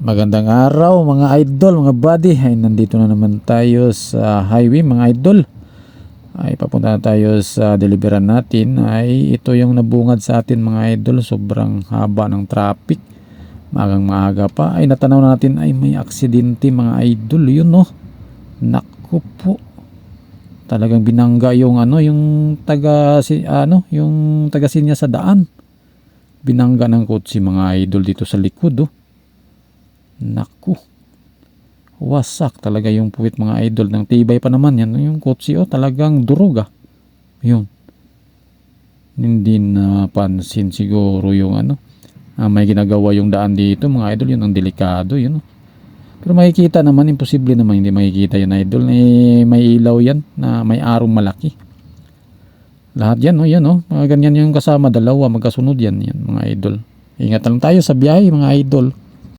Magandang araw mga idol, mga buddy. Ay, nandito na naman tayo sa highway mga idol. Ay papunta na tayo sa deliveran natin. Ay ito yung nabungad sa atin mga idol. Sobrang haba ng traffic. Magang maaga pa. Ay natanaw natin ay may aksidente mga idol. Yun no. Naku po. Talagang binangga yung yung yung taga sinya sa daan. Binangga ng kotse mga idol dito sa likod oh. Naku, wasak talaga yung puwit mga idol. Ng tibay pa naman yan. Yung kotse talagang durog ah. Yun. Hindi napansin siguro yung may ginagawa yung daan dito mga idol. Yun ang delikado yun. Pero makikita naman, imposible naman hindi makikita yun idol. May ilaw yan na may arong malaki. Lahat yan yan mga ganyan yung kasama, dalawa magkasunod yan mga idol. Ingat lang tayo sa biyahe mga idol.